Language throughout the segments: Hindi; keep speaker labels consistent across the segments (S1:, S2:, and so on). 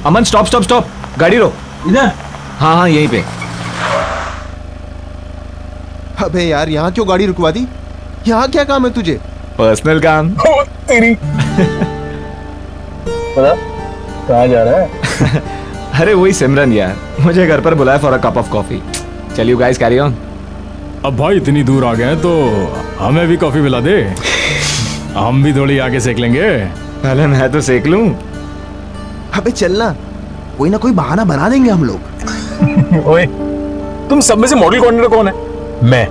S1: अमन स्टॉप स्टॉप स्टॉप, गाड़ी रोक।
S2: इधर?
S1: हाँ हाँ यहीं पे।
S3: अबे यार यहाँ क्यों गाड़ी रुकवा दी? यहाँ क्या काम है तुझे?
S1: पर्सनल काम।
S2: तेरी पता कहाँ जा रहा है?
S1: अरे वही सिमरन यार, मुझे घर पर बुलाया for a cup of coffee. चल यू गाइस कैरी ऑन।
S4: अब भाई इतनी दूर आ गए हैं तो हमें भी कॉफी पिला दे, हम भी थोड़ी आगे सेक लेंगे।
S1: पहले मैं तो सेक लूं।
S3: अबे चलना, कोई ना कोई बहाना बना देंगे हम लोग।
S2: ओए, तुम सब में से मॉडल कोऑर्डिनेटर कौन है? मैं।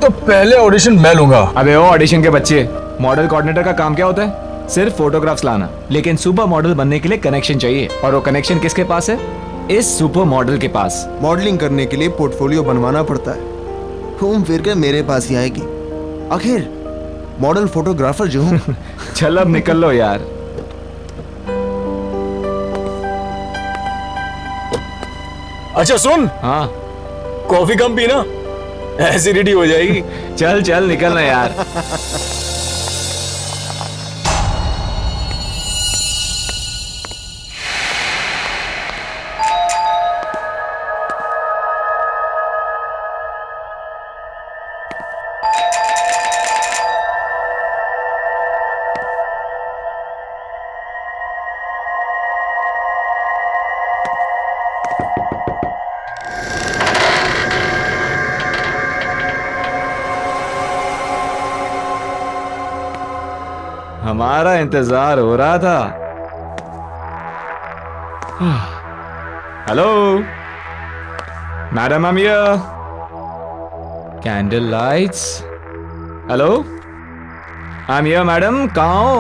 S2: तो पहले ऑडिशन मैं लूंगा।
S1: अबे ओ ऑडिशन के बच्चे, मॉडल कोऑर्डिनेटर का काम क्या होता है? सिर्फ फोटोग्राफ्स लाना। लेकिन सुपर मॉडल बनने के लिए कनेक्शन चाहिए, और वो कनेक्शन किसके पास है? इस सुपर मॉडल के पास।
S3: मॉडलिंग करने के लिए पोर्टफोलियो बनवाना पड़ता है, घूम फिर कर मेरे पास ही आएगी। आखिर मॉडल फोटोग्राफर जो हूँ।
S1: चल अब निकल लो यार।
S2: अच्छा सुन,
S1: हाँ
S2: कॉफी कम पीना, एसिडिटी हो जाएगी।
S1: चल चल निकलना यार। हमारा इंतजार हो रहा था। Hello madam, I am here. Candle lights. Hello I am here madam, कहाँ हो?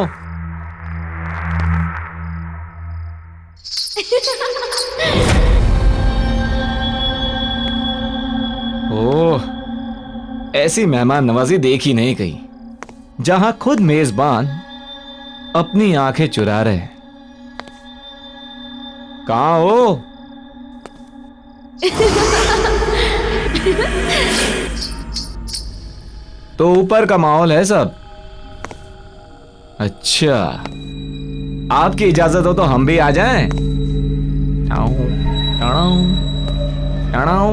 S1: ओह, ऐसी मेहमान नवाजी देखी नहीं कहीं, जहां खुद मेजबान अपनी आंखें चुरा रहे। कहाँ हो? तो ऊपर का माहौल है सब। अच्छा, आपकी इजाजत हो तो हम भी आ जाएं? Tau, tau, tau.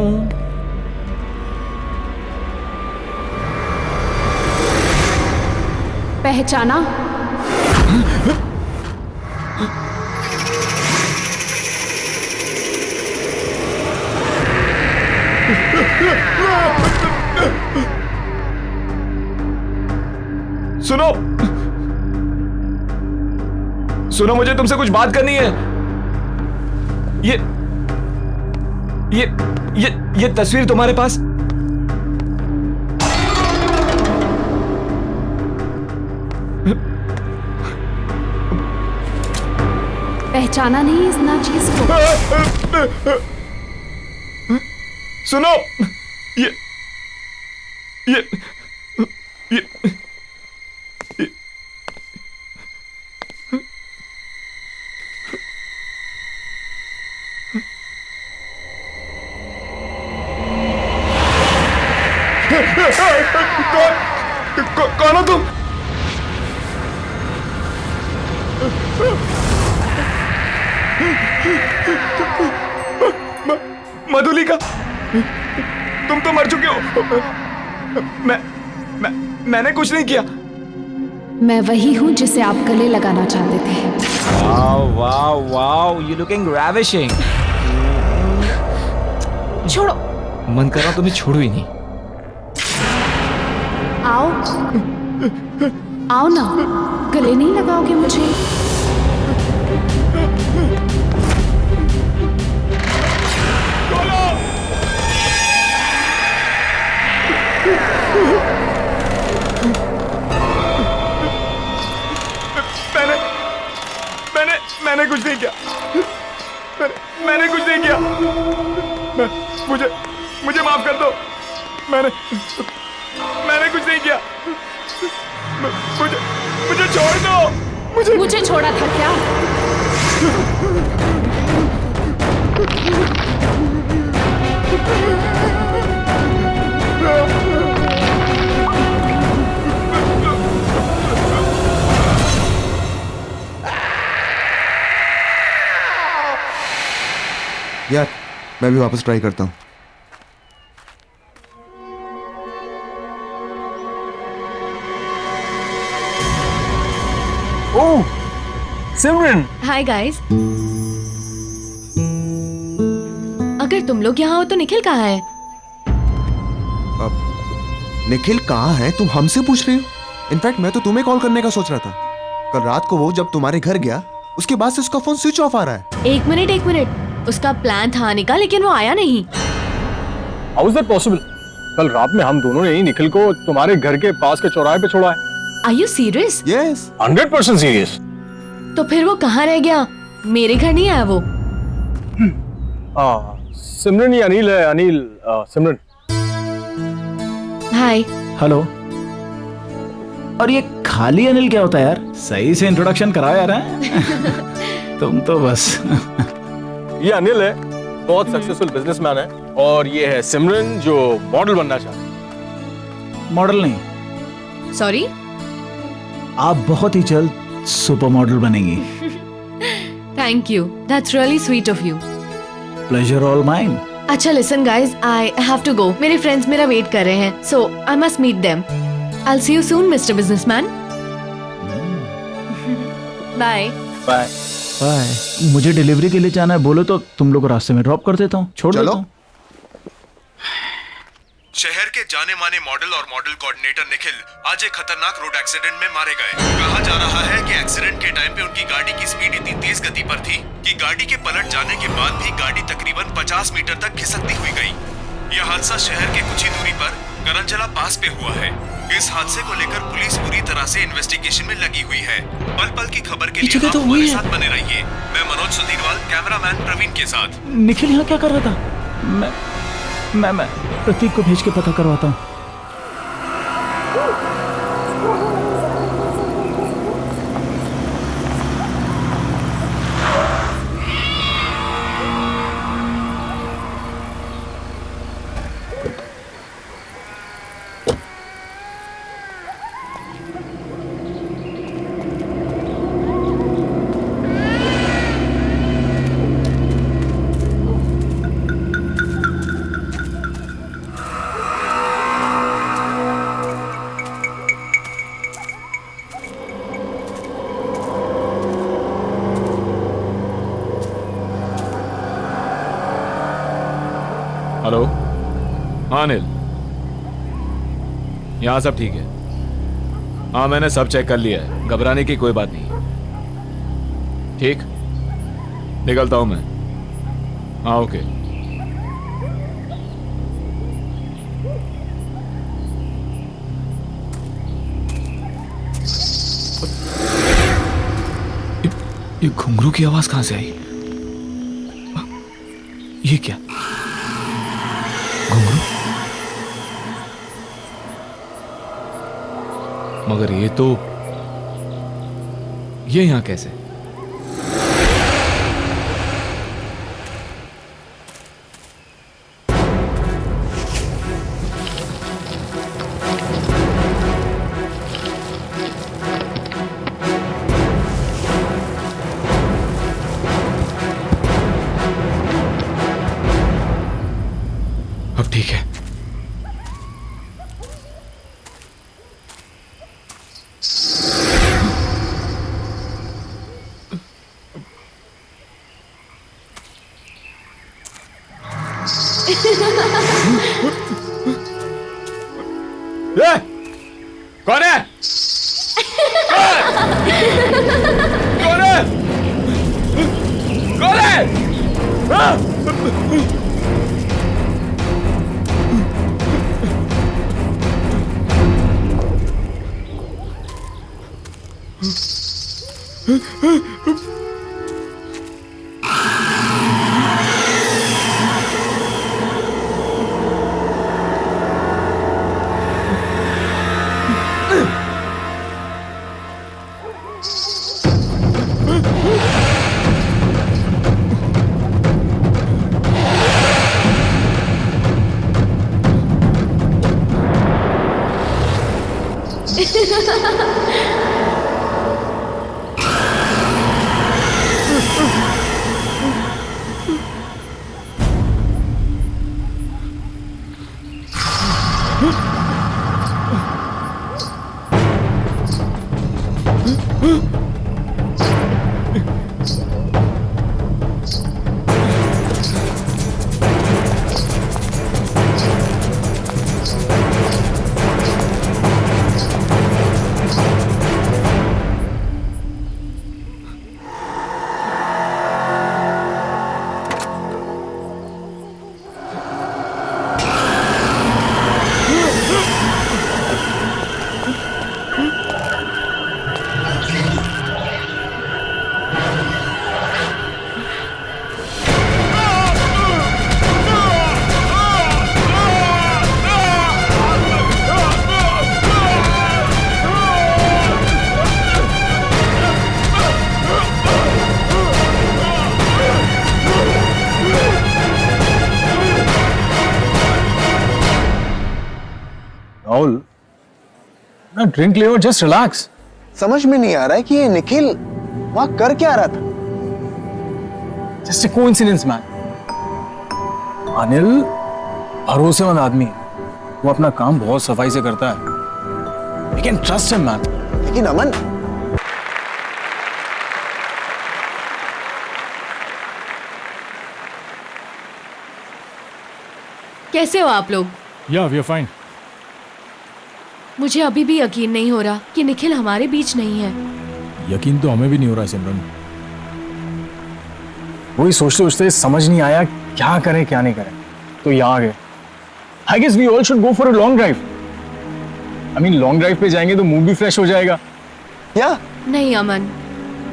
S5: पहचाना?
S1: सुनो सुनो, मुझे तुमसे कुछ बात करनी है। ये तस्वीर तुम्हारे पास?
S5: पहचाना नहीं इस नाचीज को?
S1: सुनो, ये ये ये कौन हो तुम? मधुलिका, तुम तो मर चुके हो। मैंने कुछ नहीं किया।
S5: मैं वही हूं जिसे आप गले लगाना चाहते थे।
S1: Wow wow wow, you looking ravishing।
S5: छोड़ो।
S1: मन कर रहा तुम्हें छोड़ू ही नहीं।
S5: आओ आओ ना, गले नहीं लगाओगे मुझे?
S1: मैंने कुछ नहीं किया। मैंने कुछ नहीं किया। मुझे माफ कर दो। मैंने कुछ नहीं किया। मुझे छोड़ दो।
S5: मुझे छोड़ा था क्या?
S3: यार मैं भी वापस ट्राई करता हूँ।
S2: ओह सिमरन,
S6: हाय गाइस। अगर तुम लोग यहाँ हो तो निखिल कहाँ है?
S3: निखिल कहाँ है तुम हमसे पूछ रही हो? इनफैक्ट मैं तो तुम्हें कॉल करने का सोच रहा था। कल रात को वो जब तुम्हारे घर गया उसके बाद से उसका फोन स्विच ऑफ आ रहा है।
S6: एक मिनट, उसका प्लान था आने का लेकिन वो आया नहीं।
S2: How is that possible? कल रात में हम दोनों ने ही निखिल को तुम्हारे घर के पास के चौराहे पे छोड़ा है।
S6: Are you serious?
S3: Yes
S2: 100% serious.
S6: तो फिर वो कहाँ रह गया? मेरे घर नहीं आया वो?
S2: सिमरन ये अनिल है। अनिल, सिमरन।
S6: हाय।
S7: हेलो। और ये खाली अनिल क्या होता है यार? सही से इंट्रोडक्शन कराओ यार। हैं? तुम तो बस
S2: ये अनिल है, बहुत सक्सेसफुल बिजनेसमैन है, और ये है सिमरन जो मॉडल बनना चाहता है।
S7: मॉडल नहीं,
S6: सॉरी।
S7: आप बहुत ही जल्द सुपर मॉडल बनेंगी।
S6: Thank you, that's really sweet of you.
S7: Pleasure all mine.
S6: अच्छा listen guys, I have to go. मेरे फ्रेंड्स मेरा वेट कर रहे हैं, so I must meet them. I will see you soon mister businessman. Bye.
S2: Bye.
S7: Bye. मुझे डिलीवरी के लिए जाना है, बोलो तो तुम लोग रास्ते में ड्रॉप कर देता हूँ, छोड़
S3: चलो।
S7: देता हूँ।
S8: शहर के जाने माने मॉडल और मॉडल कोऑर्डिनेटर निखिल आज एक खतरनाक रोड एक्सीडेंट में मारे गए। कहा जा रहा है कि एक्सीडेंट के टाइम पे उनकी गाड़ी की स्पीड इतनी तेज गति पर थी कि गाड़ी के पलट जाने के बाद भी गाड़ी तकरीबन 50 मीटर तक खिसकती हुई गई। यह हादसा शहर के कुछ ही दूरी पर करंजला पास पे हुआ है। इस हादसे को लेकर पुलिस पूरी तरह से इन्वेस्टिगेशन में लगी हुई है। पल पल की खबर के लिए आप हमारे साथ बने रहिए। मैं मनोज सुधीरवाल, कैमरामैन प्रवीण के साथ।
S7: निखिल यहाँ क्या कर रहा था? मैं प्रतीक को भेज के पता करवाता हूँ।
S1: हेलो। हाँ अनिल, यहाँ सब ठीक है। हाँ मैंने सब चेक कर लिया है, घबराने की कोई बात नहीं। ठीक, निकलता हूँ मैं। हाँ ओके। ये घुंघरू की आवाज कहाँ से आई? ये क्या घुंघरू? मगर ये यहां कैसे? अब ठीक है। कौन है? कौन है? कौन है?
S2: राहुल, ना ड्रिंक ले और जस्ट रिलैक्स।
S3: समझ में नहीं आ रहा है कि ये निखिल वहां कर क्या रहा था।
S2: Just a coincidence man. Anil भरोसेमंद आदमी है, वो अपना काम बहुत सफाई से करता है। We can trust him man.
S3: लेकिन अमन,
S6: कैसे हो आप लोग?
S4: या वी आर फाइन।
S6: मुझे अभी भी यकीन नहीं हो रहा कि निखिल हमारे बीच नहीं है।
S4: यकीन तो हमें भी नहीं हो रहा है सिमरन।
S2: वही सोचते सोचते समझ नहीं आया क्या करें क्या नहीं करें, तो यहाँ आ गए। I guess we all should go for a long drive. I mean long drive पे जाएंगे तो मूड भी फ्रेश हो जाएगा।
S3: क्या?
S6: नहीं अमन,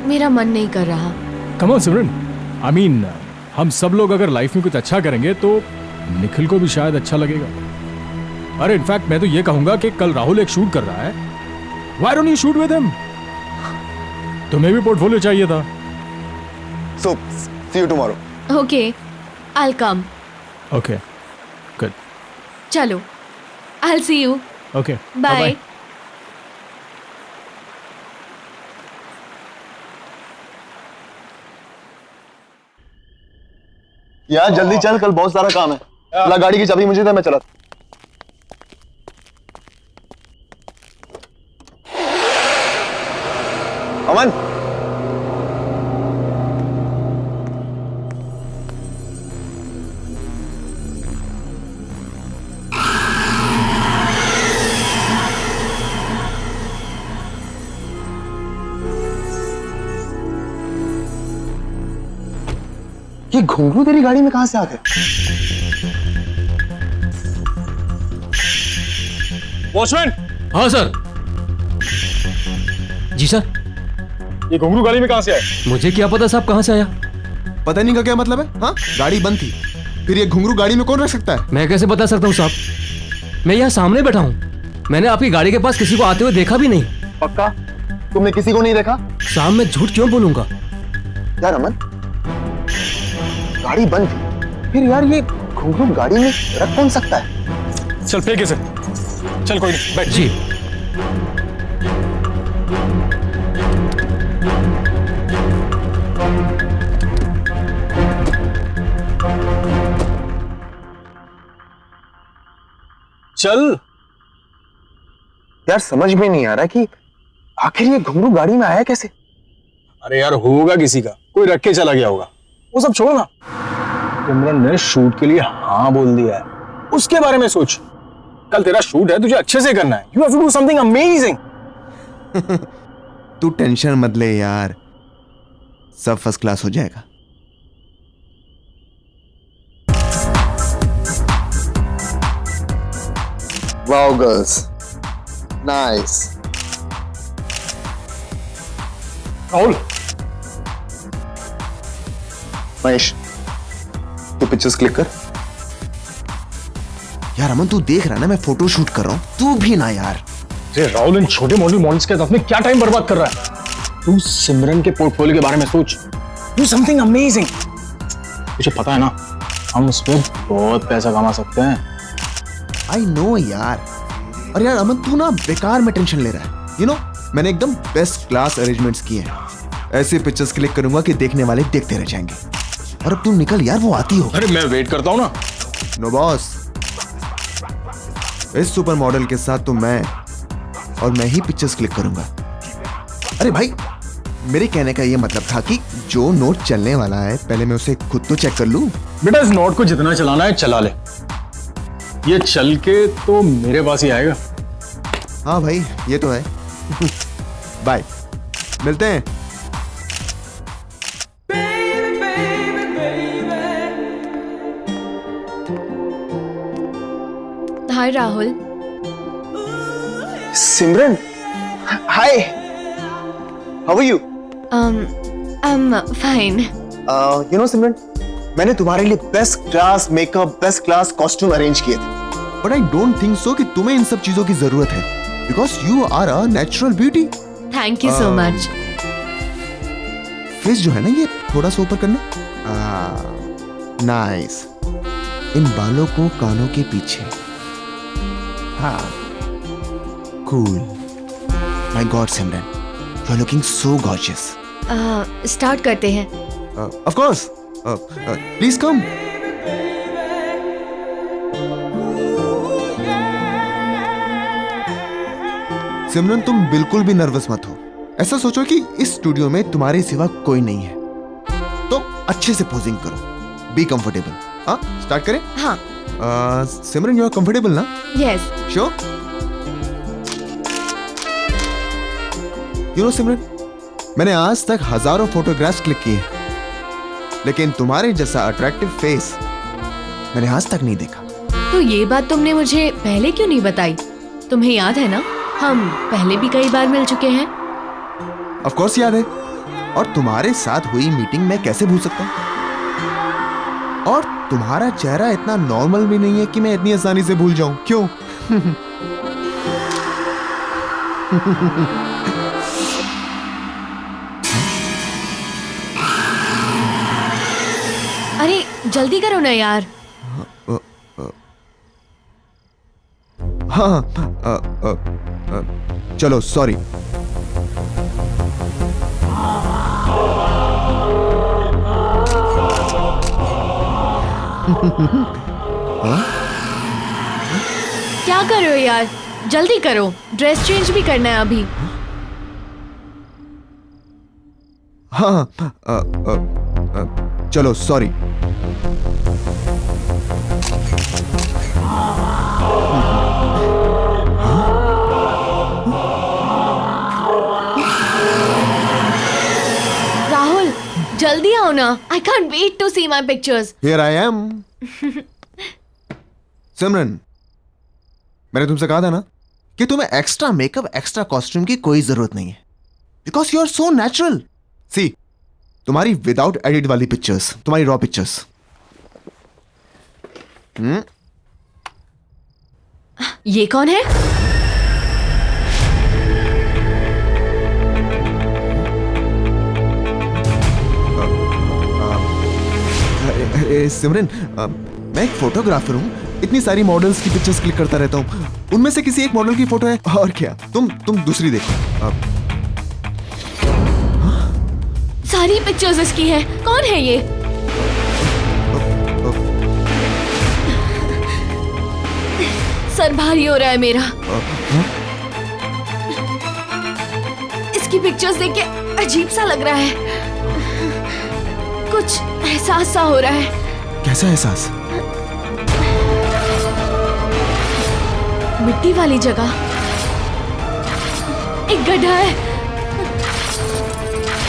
S6: मेरा मन नहीं कर रहा।
S4: Come on Simran, I mean हम सब लोग अगर लाइफ में कुछ अच्छा करेंगे तो निखिल को भी शायद अच्छा लगेगा। अरे इनफैक्ट मैं तो ये कहूंगा कि कल राहुल एक शूट कर रहा है, why don't you shoot with him? तुम्हें भी पोर्टफोलियो चाहिए था।
S3: So, see you tomorrow.
S6: Okay, I come.
S4: Okay, good.
S6: चलो, I see you.
S4: Okay,
S6: bye.
S3: यार जल्दी चल, कल बहुत सारा काम है। ला गाड़ी की चाबी मुझे दे, मैं चला। अमन, ये घुंघरू तेरी गाड़ी में कहां से आ गए?
S2: वॉचमैन,
S1: हाँ सर। जी सर।
S2: ये घुंघरू गाड़ी में कहां से आए?
S1: मुझे क्या पता साहब कहाँ से आया।
S3: पता नहीं का क्या मतलब है? हाँ, गाड़ी बंद थी, फिर ये घुंघरू गाड़ी में कौन रख सकता है?
S1: मैं कैसे बता सकता हूँ साहब, मैं यहाँ सामने बैठा हूँ। मैंने आपकी गाड़ी के पास किसी को आते हुए देखा भी नहीं।
S3: पक्का? तुमने किसी को नहीं देखा?
S1: साहब मैं झूठ क्यों बोलूंगा?
S3: यार अमन, गाड़ी बंद थी, फिर यार ये घुंघरू गाड़ी में रख कौन सकता है?
S2: चल फेंक इसे। चल कोई नहीं, बैठ।
S1: जी।
S2: चल।
S3: यार समझ में नहीं आ रहा कि आखिर ये घुंघरू गाड़ी में आया कैसे?
S2: अरे यार होगा किसी का, कोई रख के चला गया होगा। वो सब छोड़ो ना, सिमरन ने शूट के लिए हाँ बोल दिया है, उसके बारे में सोच। कल तेरा शूट है, तुझे अच्छे से करना है। You have to do something amazing.
S3: तू टेंशन मत ले यार, सब फर्स्ट क्लास हो जाएगा। Wow girls, nice.
S2: Rahul,
S3: Mahesh, तू पिक्चर्स क्लिक कर। यार अमन तू देख रहा ना, मैं फोटो शूट कर रहा हूं, तू भी ना यार।
S2: अरे राहुल, इन छोटे मॉडल्स के साथ में क्या टाइम बर्बाद कर रहा है? तू सिमरन के पोर्टफोलियो के बारे में सोच। Do something amazing. तुझे पता है ना, हम उस पर बहुत पैसा कमा सकते हैं।
S3: आई नो यार। और यार अमन तू ना बेकार में टेंशन ले रहा है। यू नो, मैंने एकदम बेस्ट क्लास अरेंजमेंट्स किए हैं। ऐसे पिक्चर्स क्लिक करूंगा कि देखने वाले देखते रह जाएंगे। और अब तू निकल यार, वो आती हो।
S2: अरे मैं वेट करता हूँ ना।
S3: नो बॉस, इस सुपर मॉडल के साथ तो मैं ही पिक्चर्स क्लिक करूंगा। अरे भाई, मेरे कहने का ये मतलब था कि जो नोट चलने वाला है पहले मैं उसे खुद तो चेक कर लूं।
S2: बेटा इस नोट को जितना चलाना है चला ले, ये चल के तो मेरे पास ही आएगा।
S3: हाँ भाई ये तो है। बाय, मिलते हैं।
S6: Hi Rahul.
S3: Simran, hi, how are you?
S6: I am fine.
S3: You know Simran, मैंने तुम्हारे लिए best class makeup, best class costume arrange किए थे, but I don't think so कि तुम्हें इन सब चीजों की जरूरत है, because you are a natural beauty.
S6: Thank you so much.
S3: Face जो है ना ये थोड़ा सा ऊपर करना। नाइस। इन बालों को कानों के पीछे। हाँ, cool. My god Simran, you are looking so gorgeous.
S6: Start करते हैं।
S3: Of course, please come. Simran तुम बिल्कुल भी नर्वस मत हो। ऐसा सोचो कि इस स्टूडियो में तुम्हारे सिवा कोई नहीं है, तो अच्छे से पोजिंग करो, बी कंफर्टेबल। हाँ, स्टार्ट करें?
S6: हाँ।
S3: सिमरन यू आर कंफर्टेबल ना?
S6: Yes.
S3: Sure? You know Simran, मैंने आज तक हजारों फोटोग्राफ्स क्लिक किए, लेकिन तुम्हारे जैसा अट्रैक्टिव फेस मैंने आज तक नहीं देखा।
S6: तो ये बात तुमने मुझे पहले क्यों नहीं बताई? तुम्हें याद है ना, हम पहले भी कई बार मिल चुके हैं।
S3: ऑफ कोर्स याद है, और तुम्हारे साथ हुई मीटिंग मैं कैसे भूल सकता हूं? और तुम्हारा चेहरा इतना नॉर्मल भी नहीं है कि मैं इतनी आसानी से भूल जाऊं। क्यों?
S6: अरे जल्दी करो ना यार।
S3: हाँ, चलो सॉरी।
S6: क्या कर रहे हो यार, जल्दी करो, ड्रेस चेंज भी करना है अभी।
S3: हाँ, चलो सॉरी।
S6: राहुल जल्दी आओ ना, I can't wait to see my pictures.
S3: Here I am. Simran, मैंने तुमसे कहा था ना कि तुम्हें एक्स्ट्रा मेकअप, एक्स्ट्रा कॉस्ट्यूम की कोई जरूरत नहीं है, because you are so natural. See, तुम्हारी विदाउट एडिट वाली पिक्चर्स, तुम्हारी रॉ पिक्चर्स।
S6: ये कौन है?
S3: सिमरन, मैं एक फोटोग्राफर हूँ, इतनी सारी मॉडल्स की पिक्चर्स क्लिक करता रहता हूँ, उनमें से किसी एक मॉडल की फोटो है। और क्या, तुम दूसरी देखो।
S6: सारी पिक्चर्स इसकी हैं। कौन है ये? सर भारी हो रहा है मेरा। इसकी पिक्चर्स देख के अजीब सा लग रहा है, कुछ एहसास सा हो रहा है।
S3: कैसा एहसास?
S6: मिट्टी वाली जगह, एक गड्ढा है,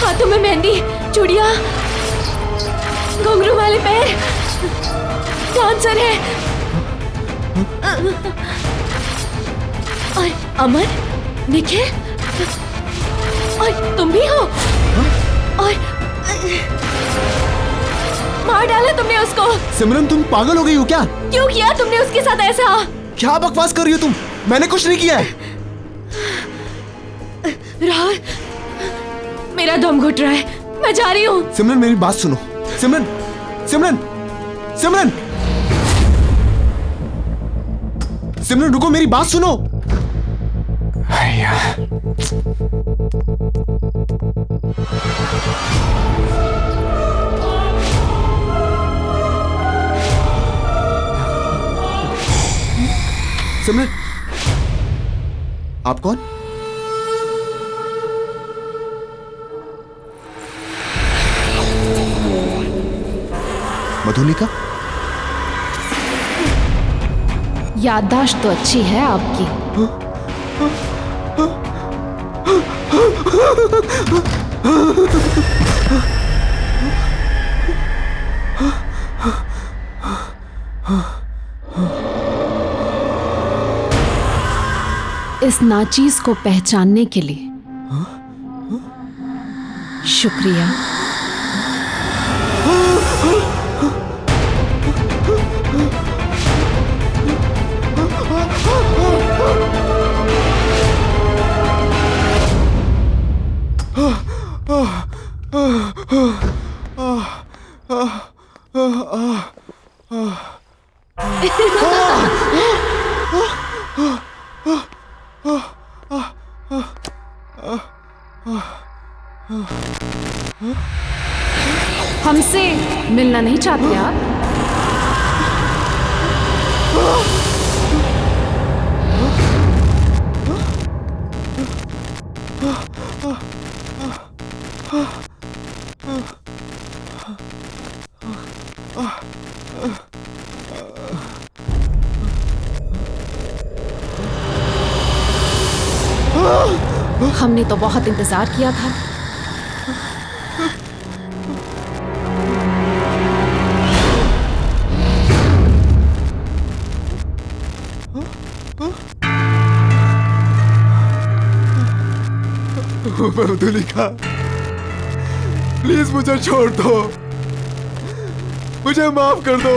S6: हाथों में मेहंदी, चूड़ियां, घुंघरू वाले पैर, डांसर है। और अमन, निखिल, और तुम भी हो। और मार डाला तुमने उसको।
S3: सिमरन तुम पागल हो गई हो क्या?
S6: क्यों किया तुमने उसके साथ ऐसा?
S3: क्या बकवास कर रही हो तुम? मैंने कुछ नहीं किया है।
S6: राहुल, मेरा दम घुट रहा है, मैं जा रही हूँ।
S3: सिमरन मेरी बात सुनो। सिमरन, सिमरन, सिमरन, सिमरन रुको, मेरी बात सुनो। सिमरन, आप कौन? मधुलिका?
S5: याददाश्त तो अच्छी है आपकी। इस नाचीज को पहचानने के लिए शुक्रिया। हमसे मिलना नहीं चाहते आप? हमने तो बहुत इंतजार किया था।
S3: मधुलिका, प्लीज मुझे छोड़ दो, मुझे माफ कर दो।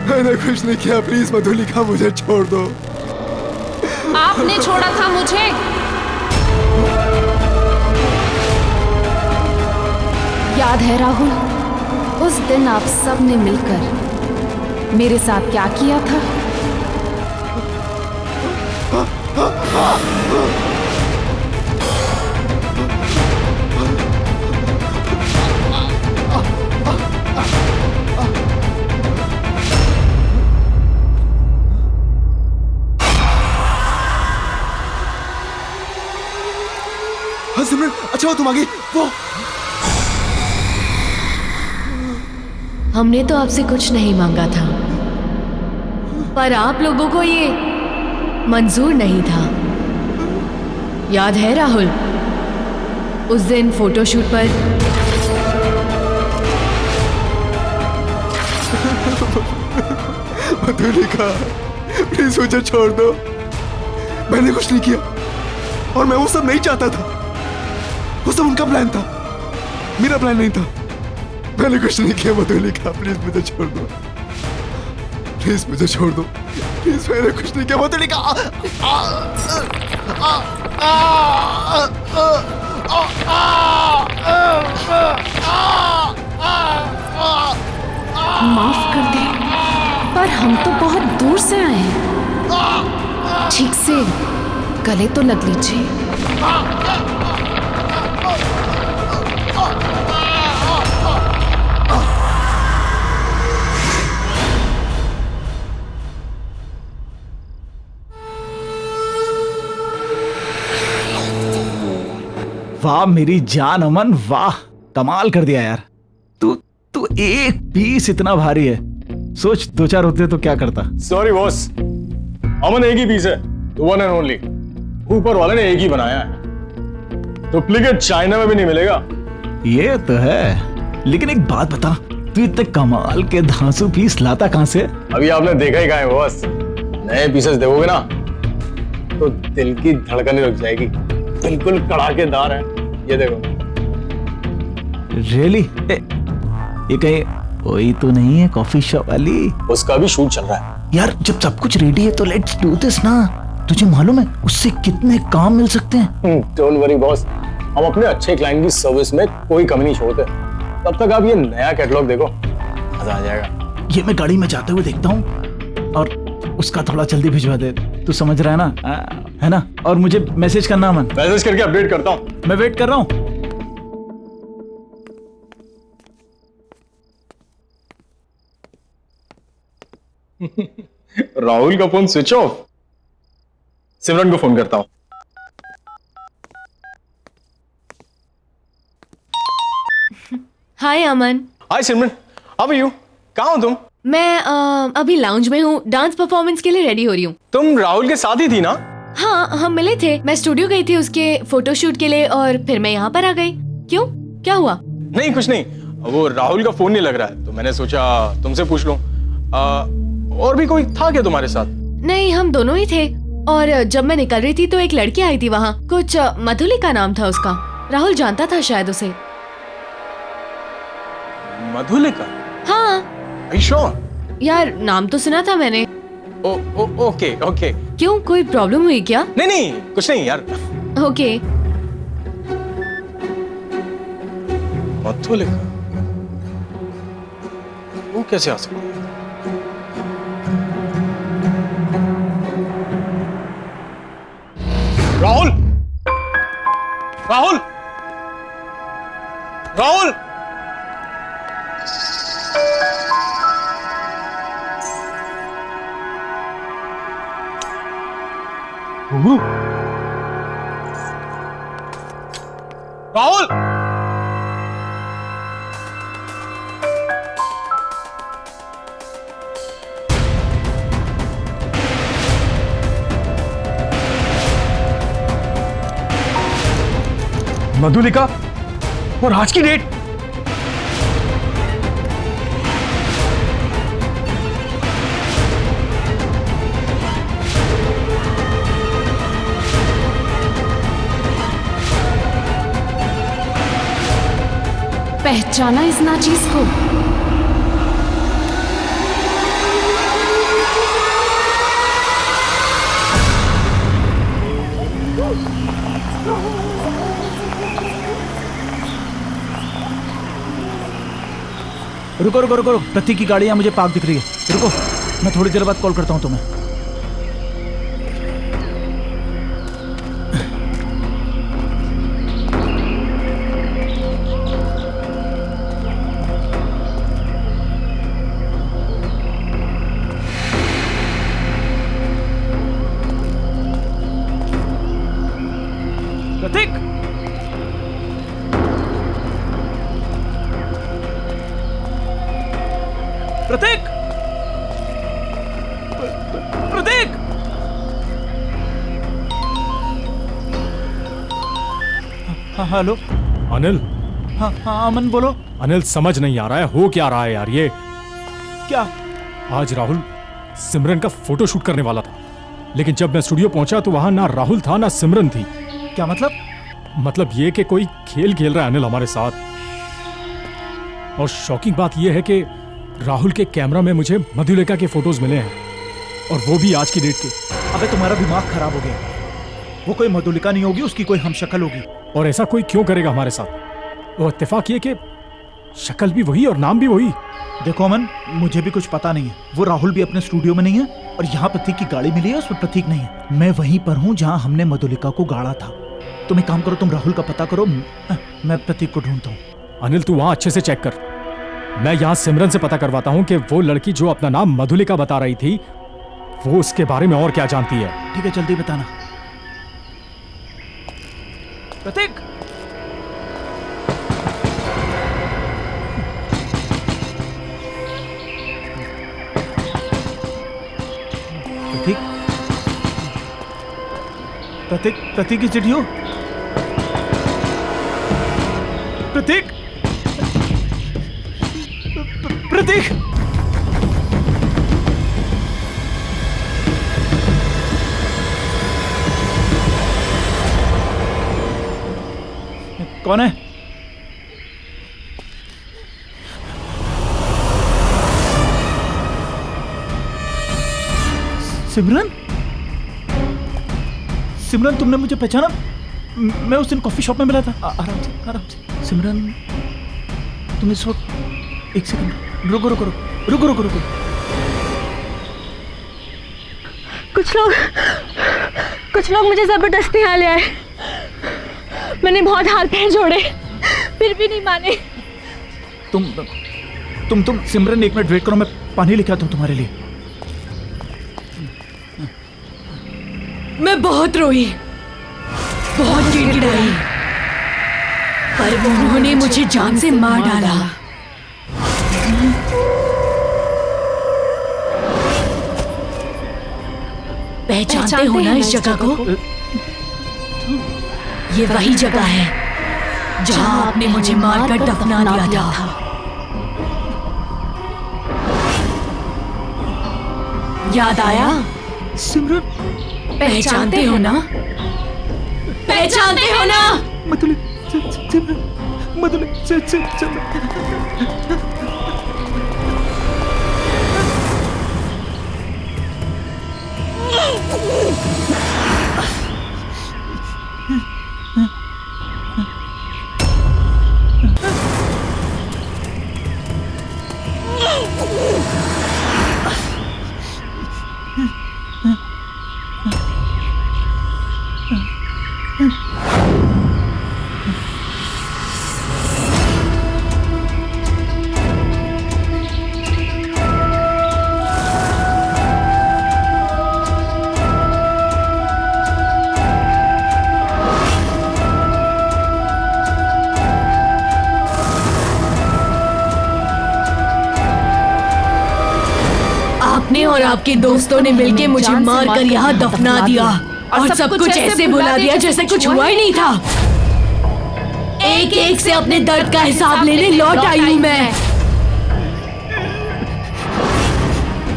S3: मैंने कुछ नहीं किया, प्लीज मधुलिका मुझे छोड़ दो।
S5: आपने छोड़ा था मुझे। याद है राहुल, उस दिन आप सब ने मिलकर मेरे साथ क्या किया था?
S3: हाँ सिमरन, अच्छा हो तुम आ गई। वो
S6: हमने तो आपसे कुछ नहीं मांगा था, पर आप लोगों को ये मंजूर नहीं था। याद है राहुल, उस दिन फोटोशूट पर
S3: मधुलिका, प्लीज मुझे छोड़ दो। मैंने कुछ नहीं किया और मैं वो सब नहीं चाहता था। वो सब उनका प्लान था, मेरा प्लान नहीं था। मैंने कुछ नहीं किया मधुलिका, प्लीज मुझे छोड़ दो। प्लीज मुझे छोड़ दो, प्लीज। मैंने कुछ नहीं किया मधुलिका।
S5: माफ कर दे, पर हम तो बहुत दूर से आए हैं। ठीक से गले तो लग लीजिए।
S7: वाह मेरी जान अमन, वाह कमाल कर दिया यार। तू तू एक पीस इतना भारी है, सोच दो चार होते तो क्या करता।
S2: सॉरी बॉस, अमन एक ही पीस है, वन एंड ओनली। ऊपर वाले ने एक ही बनाया है, डुप्लीकेट चाइना में भी नहीं मिलेगा।
S7: ये तो है, लेकिन एक बात बता, तू इतने कमाल के धांसू पीस लाता कहां से?
S2: अभी आपने देखा ही कहा है बॉस। नए पीसेस देखोगे ना तो दिल की धड़कनें रुक जाएगी। बिल्कुल कड़ाकेदार है, ये देखो।
S7: रियली? ये कहीं वही तो नहीं है कॉफी शॉप वाली?
S2: उसका भी शूट चल रहा है
S7: यार। जब सब कुछ रेडी है तो लेट्स डू दिस ना। तुझे मालूम है उससे कितने काम मिल सकते हैं?
S2: डोंट वरी बॉस, हम अपने अच्छे क्लाइंट की सर्विस में कोई कमी नहीं छोड़ते। तब तक आप ये नया कैटलॉग देखो, मजा आ जाएगा।
S7: ये मैं गाड़ी में जाते हुए देखता हूँ, और उसका थोड़ा जल्दी भिजवा दे। तू समझ रहा है ना? है ना? और मुझे मैसेज करना अमन।
S2: मैसेज करके अपडेट करता हूँ।
S7: मैं वेट कर रहा हूँ।
S2: राहुल का फोन स्विच ऑफ। सिमरन को फोन करता हूँ।
S6: हाय अमन।
S2: हाय सिमरन, हाउ आर यू? कहाँ हो तुम?
S6: मैं अभी लाउंज में हूँ, डांस परफॉर्मेंस के लिए रेडी हो रही हूँ।
S2: तुम राहुल के साथ ही थी ना?
S6: हाँ, हम मिले थे। मैं स्टूडियो गई थी उसके फोटोशूट के लिए और फिर मैं यहाँ पर आ गई। क्यों, क्या हुआ?
S2: नहीं कुछ नहीं, वो राहुल का फोन नहीं लग रहा है तो मैंने सोचा तुमसे पूछ लूं। और भी कोई था क्या तुम्हारे साथ?
S6: नहीं, हम दोनों ही थे। और जब मैं निकल रही थी तो एक लड़की आई थी वहाँ, कुछ मधुलिका नाम था उसका। राहुल जानता था शायद उसे।
S2: मधुलिका?
S6: हाँ।
S2: Are you sure?
S6: यार, नाम तो सुना था मैंने।
S2: Okay okay.
S6: क्यों, कोई प्रॉब्लम हुई क्या?
S2: नहीं नहीं कुछ नहीं यार।
S6: ओके।
S2: मधुलिका वो कैसे आ सकती है? राहुल राहुल राहुल राहुल मधुलिका और आज की डेट?
S5: पहचाना इस नाचीज को?
S7: रुको रुको रुको, प्रतीक की गाड़ी यहाँ मुझे पार्क दिख रही है। रुको, मैं थोड़ी देर बाद कॉल करता हूँ तुम्हें। प्रतीक, प्रतीक, प्रतीक। हाँ हेलो।
S4: अनिल।
S7: हाँ हाँ अमन बोलो।
S4: अनिल, समझ नहीं आ रहा है हो क्या रहा है यार ये।
S7: क्या?
S4: आज राहुल सिमरन का फोटो शूट करने वाला था, लेकिन जब मैं स्टूडियो पहुंचा तो वहां ना राहुल था ना सिमरन थी।
S7: क्या मतलब?
S4: मतलब ये कि कोई खेल खेल रहा है अनिल हमारे साथ। और शॉकिंग बात यह है कि राहुल के कैमरा में मुझे मधुलिका के फोटोज मिले हैं, और वो भी आज की डेट के।
S7: अबे तुम्हारा दिमाग खराब हो गया। वो कोई मधुलिका नहीं होगी, उसकी कोई हमशक्ल होगी।
S4: और ऐसा कोई क्यों करेगा हमारे साथ? वो इत्तेफाक ये कि शक्ल भी वही और नाम भी वही।
S7: देखो अमन, मुझे भी कुछ पता नहीं है। वो राहुल भी अपने स्टूडियो में नहीं है, और यहाँ प्रतीक की गाड़ी मिली है, उसमें प्रतीक नहीं है। मैं वहीं पर हूँ जहाँ हमने मधुलिका को गाड़ा था। तुम एक काम करो, तुम राहुल का पता करो, मैं प्रतीक को ढूंढता हूँ।
S4: अनिल, तू वहां अच्छे से चेक कर। मैं यहाँ सिमरन से पता करवाता हूँ कि वो लड़की जो अपना नाम मधुलिका बता रही थी, वो उसके बारे में और क्या जानती है।
S7: ठीक है, जल्दी बताना। प्रतीक, प्रतीक, प्रतीक, प्रतीक की चिट्ठी हो? प्रतीक, प्रतीक, कौन है? सिमरन? सिमरन, तुमने मुझे पहचाना? मैं उस दिन कॉफी शॉप में मिला था। आराम से, आराम से। सिमरन, तुम इस वक्त, एक सेकंड, रुको रुको रुको रुको रुको रुको।
S9: कुछ लोग मुझे जबरदस्ती यहाँ ले आए। मैंने बहुत हाथ पैर जोड़े, फिर भी नहीं माने।
S7: तुम सिमरन, एक मिनट वेट करो, मैं पानी लेके आता हूँ तुम्हारे लिए।
S6: मैं बहुत रोई, बहुत गिड़गिड़ाई, पर उन्होंने मुझे जान से मार डाला। पहचानते हो ना इस जगह को? ये वही जगह है जहां आपने मुझे मारकर दफना दिया था। याद आया?
S7: सिमरन,
S6: पहचानते हो ना? पहचानते हो ना?
S7: मधुली, सिमरन, मधुली, सिमरन।
S6: आपने और आपके दोस्तों ने मिलके मुझे मारकर यहाँ दफना दिया और सब कुछ ऐसे बुला दिया जैसे कुछ हुआ ही नहीं था। एक एक से अपने दर्द का हिसाब लेने लौट आई हूँ मैं।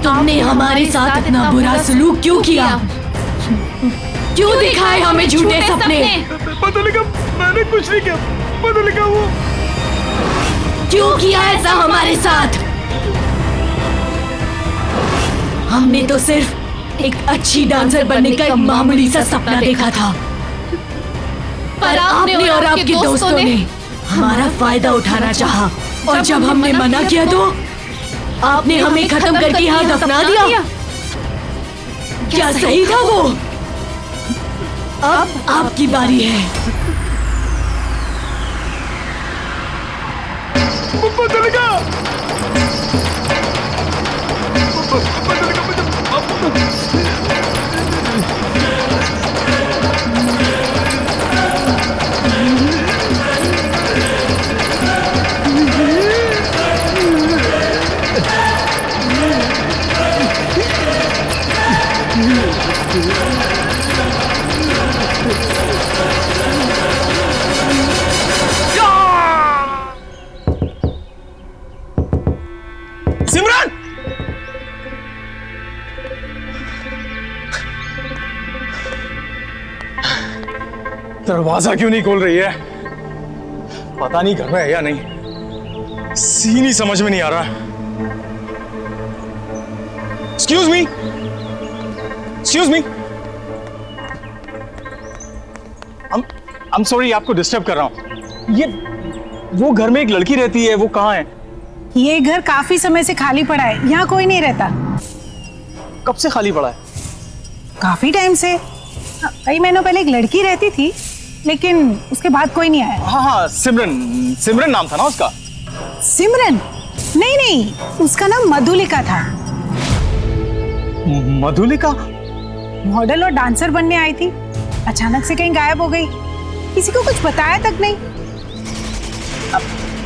S6: तुमने हमारे साथ इतना बुरा सलूक क्यों किया? क्यों दिखाए हमें झूठे सपने?
S7: मधुलिका, मैंने कुछ नहीं किया। मधुलिका, वो
S6: क्यों किया ऐसा हमारे साथ? हमने तो सिर्फ एक अच्छी डांसर बनने का एक मामूली सा सपना देखा था, पर आपने और आपके दोस्तों ने हमारा फायदा उठाना चाहा और जब हमने मना किया तो आपने हमें खत्म करके यहाँ दफना दिया। क्या सही था वो? अब आपकी बारी है।
S7: मधुलिका,
S2: सिमरन! दरवाजा क्यों नहीं खोल रही है? पता नहीं घर में है या नहीं। सीन ही समझ में नहीं आ रहा। Excuse me, excuse me. I'm sorry आपको डिस्टर्ब कर रहा हूँ। ये वो घर में एक लड़की रहती है, वो कहाँ है?
S10: ये घर काफी समय से खाली पड़ा है, यहाँ कोई नहीं रहता।
S2: कब से खाली पड़ा है?
S10: काफी टाइम से। कई महीनों पहले एक लड़की रहती थी, लेकिन उसके बाद कोई नहीं आया।
S2: हाँ हाँ, सिमरन, सिमरन नाम था ना उसका?
S10: सिमरन? नहीं नहीं, उसका नाम मधुलिका था।
S2: मधुलिका?
S10: मॉडल और डांसर बनने आई थी, अचानक से कहीं गायब हो गई, किसी को कुछ बताया तक नहीं।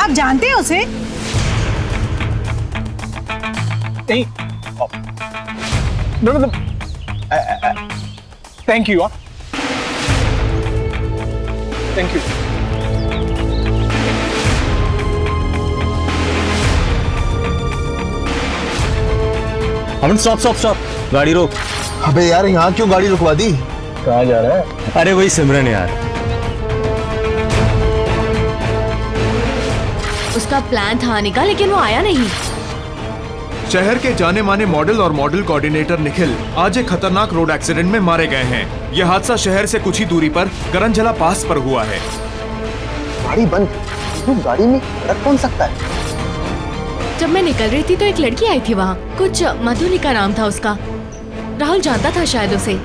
S10: आप जानते हैं उसे?
S2: नहीं। मतलब thank you. Thank you.
S11: Aman stop stop stop, गाड़ी रोक।
S3: अबे यार, यहाँ क्यों गाड़ी रुकवा दी?
S2: कहाँ जा रहा है?
S11: अरे वही सिमरन यार।
S6: उसका प्लान था आने का, लेकिन वो आया नहीं।
S12: शहर के जाने माने मॉडल और मॉडल कोऑर्डिनेटर निखिल आज एक खतरनाक रोड एक्सीडेंट में मारे गए हैं। यह हादसा शहर से कुछ ही दूरी पर करंजला पास पर हुआ है।
S3: गाड़ी बंद, तो गाड़ी में रख कौन सकता है?
S6: जब मैं निकल रही थी तो एक लड़की आई थी वहाँ, कुछ मधुलिका नाम था उसका। राहुल जानता था शायद उसे।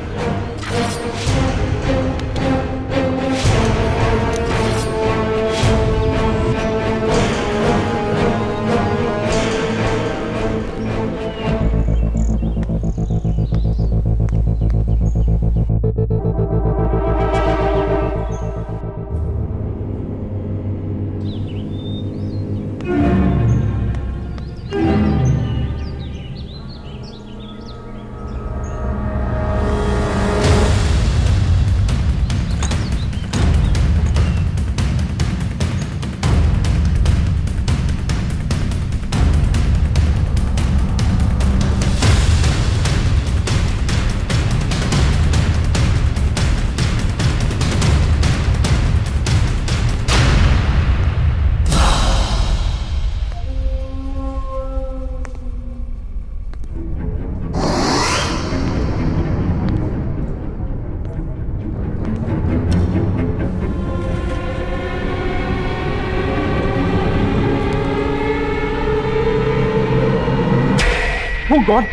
S2: Oh God!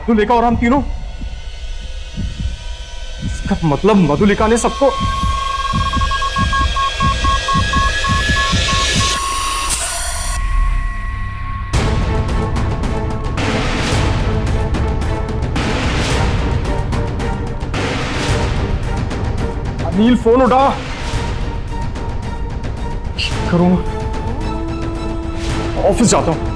S2: मधुलिका और हम तीनों, इसका मतलब मधुलिका ने सबको अनिल फोन उठा। करूँ ऑफिस जाता हूं।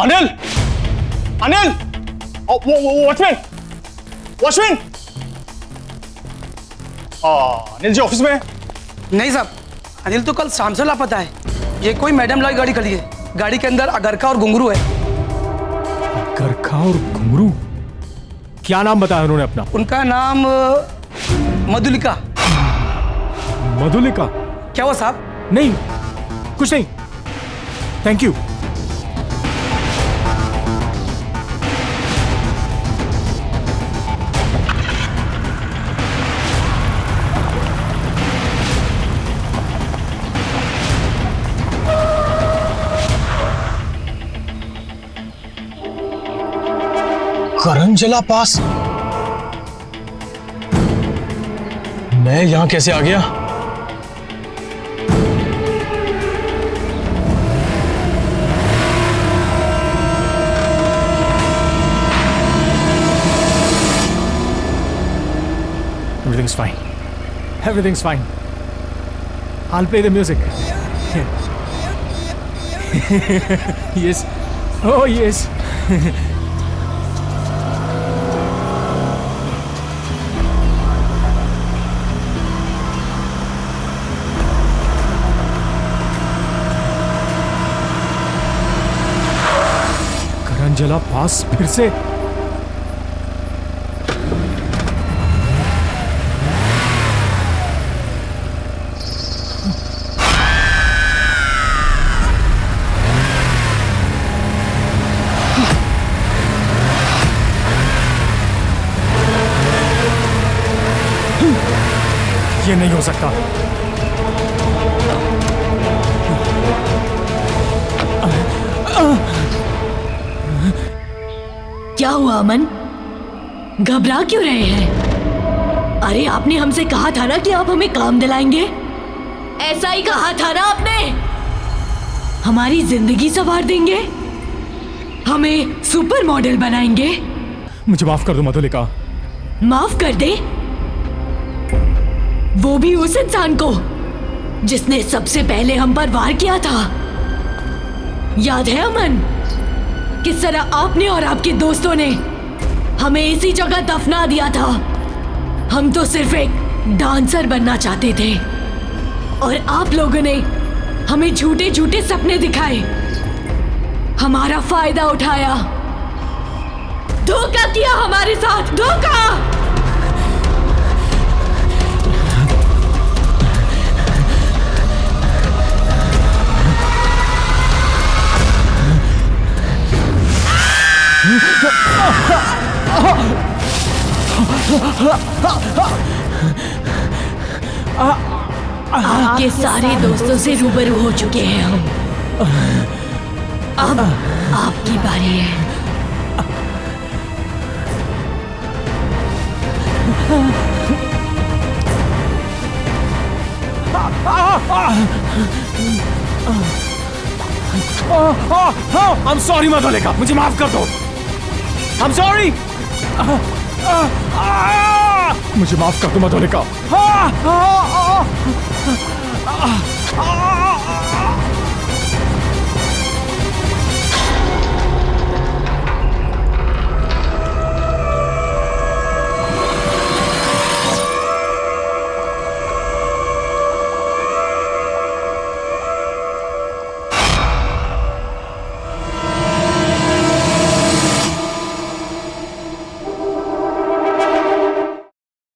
S2: Anil, Anil, watchman, watchman. Anil ji office में?
S13: नहीं साहब, अनिल तो कल शाम से लापता है। ये कोई मैडम लाई गाड़ी खड़ी है, गाड़ी के अंदर अगरखा और घुंघरू है।
S4: अगरखा और घुंघरू? क्या नाम बताया उन्होंने अपना?
S13: उनका नाम मधुलिका।
S4: मधुलिका?
S13: क्या हुआ साहब?
S4: नहीं, कुछ नहीं, थैंक यू।
S2: करंजला पास? मैं यहां कैसे आ गया?
S4: Everything's fine. Everything's fine. I'll play the music. Yes. Oh, yes. करंजला पास फिर से? ये नहीं हो सकता।
S6: क्या हुआ अमन? घबरा क्यों रहे हैं? अरे आपने हमसे कहा था ना कि आप हमें काम दिलाएंगे। ऐसा ही कहा था ना आपने? हमारी जिंदगी संवार देंगे, हमें सुपर मॉडल बनाएंगे।
S4: मुझे माफ कर दो मधुलिका।
S6: माफ कर दे? वो भी उस इंसान को जिसने सबसे पहले हम पर वार किया था। याद है अमन? किस तरह आपने और आपके दोस्तों ने हमें इसी जगह दफना दिया था। हम तो सिर्फ एक डांसर बनना चाहते थे और आप लोगों ने हमें झूठे झूठे सपने दिखाए, हमारा फायदा उठाया, धोखा किया हमारे साथ, धोखा। आपके सारे दोस्तों से रूबरू हो चुके हैं हम। अब आपकी बारी है।
S4: I'm sorry मधुलिका, मुझे माफ कर दो। I'm sorry। मुझे माफ कर दो मधुलिका।